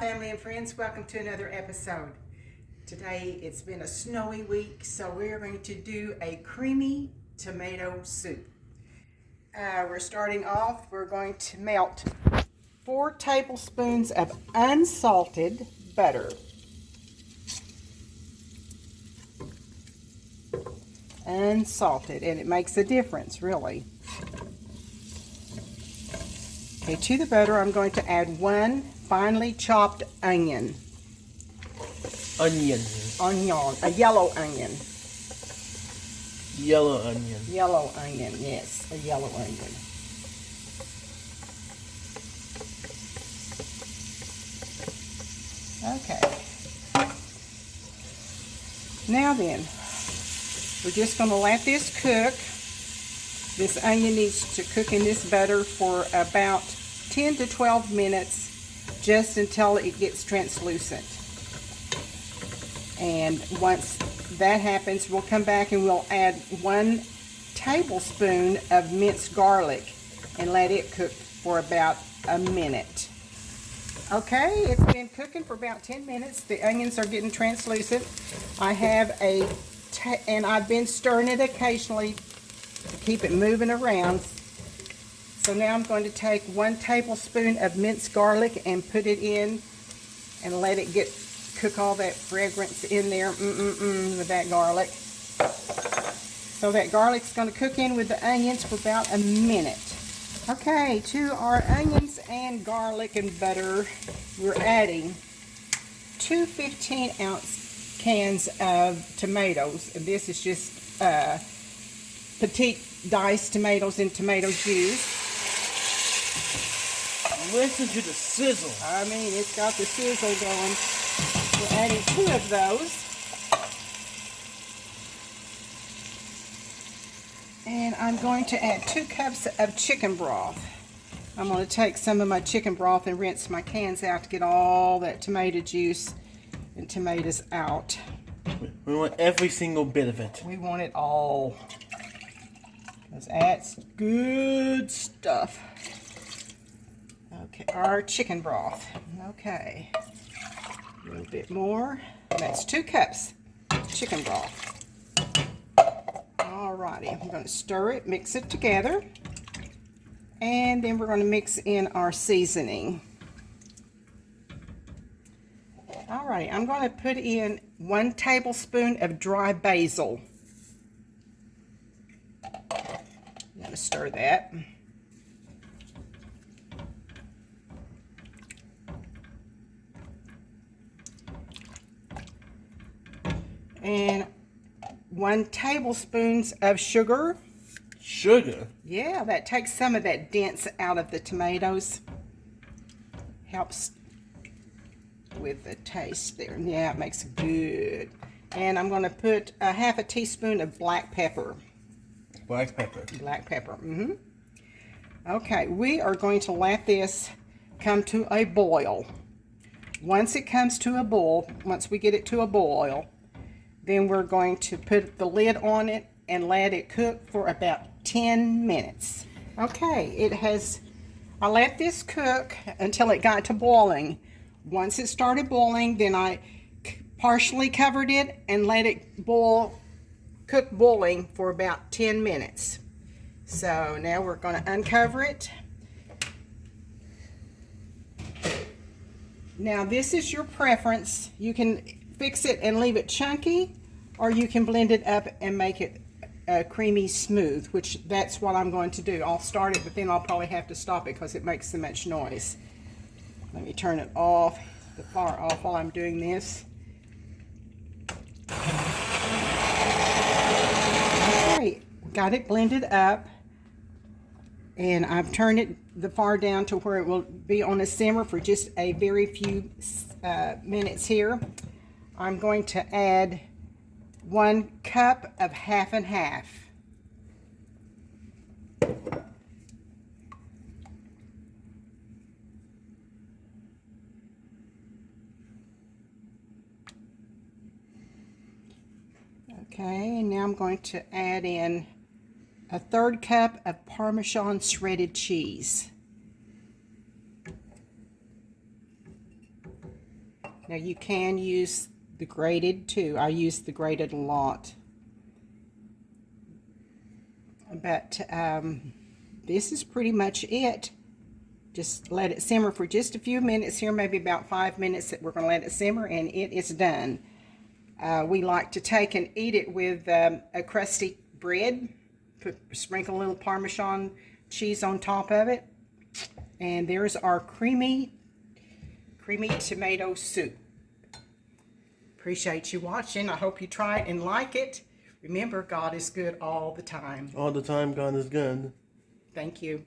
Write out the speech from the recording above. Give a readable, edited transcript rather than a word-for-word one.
family and friends, welcome to another episode. Today it's been a snowy week, so we're going to do a creamy tomato soup. We're starting off, we're going to melt 4 tablespoons of unsalted butter. Unsalted, and it makes a difference, really. Okay, to the butter, I'm going to add 1 finely chopped onion. A yellow onion. Yellow onion. Yellow onion, yes, a yellow onion. Okay. Now then, we're just going to let this cook. This onion needs to cook in this butter for about 10 to 12 minutes, just until it gets translucent. And once that happens, we'll come back and we'll add 1 tablespoon of minced garlic and let it cook for about a minute. Okay, it's been cooking for about 10 minutes. The onions are getting translucent. I have and I've been stirring it occasionally to keep it moving around. So now I'm going to take 1 tablespoon of minced garlic and put it in and let it cook all that fragrance in there with that garlic. So that garlic's going to cook in with the onions for about a minute. Okay, to our onions and garlic and butter, we're adding 2 15-ounce cans of tomatoes, and this is just petite diced tomatoes in tomato juice. Listen to the sizzle. I mean, it's got the sizzle going. We're adding 2 of those. And I'm going to add 2 cups of chicken broth. I'm going to take some of my chicken broth and rinse my cans out to get all that tomato juice and tomatoes out. We want every single bit of it. We want it all. Because that's good stuff. Okay, our chicken broth. Okay. A little bit more. That's 2 cups chicken broth. Alrighty, I'm going to stir it, mix it together, and then we're going to mix in our seasoning. Alrighty, I'm going to put in 1 tablespoon of dry basil. I'm going to stir that. And 1 tablespoon of sugar. Sugar? Yeah, that takes some of that dense out of the tomatoes. Helps with the taste there. Yeah, it makes it good. And I'm going to put a half a teaspoon of black pepper. Black pepper. Black pepper. Okay, we are going to let this come to a boil. Once it comes to a boil, once we get it to a boil, then we're going to put the lid on it and let it cook for about 10 minutes. Okay, I let this cook until it got to boiling. Once it started boiling, then I partially covered it and let it cook boiling for about 10 minutes. So now we're going to uncover it. Now this is your preference. You can fix it and leave it chunky, or you can blend it up and make it creamy smooth, which that's what I'm going to do. I'll start it, but then I'll probably have to stop it because it makes so much noise. Let me turn it off, the fire off while I'm doing this. Alright, got it blended up, and I've turned the fire down to where it will be on a simmer for just a very few minutes here. I'm going to add 1 cup of half and half. Okay, and now I'm going to add in a 1/3 cup of Parmesan shredded cheese. Now you can use the grated too. I use the grated a lot. But this is pretty much it. Just let it simmer for just a few minutes here, maybe about 5 minutes that we're going to let it simmer, and it is done. We like to take and eat it with a crusty bread. Sprinkle a little Parmesan cheese on top of it. And there's our creamy tomato soup. Appreciate you watching. I hope you try it and like it. Remember, God is good all the time. All the time, God is good. Thank you.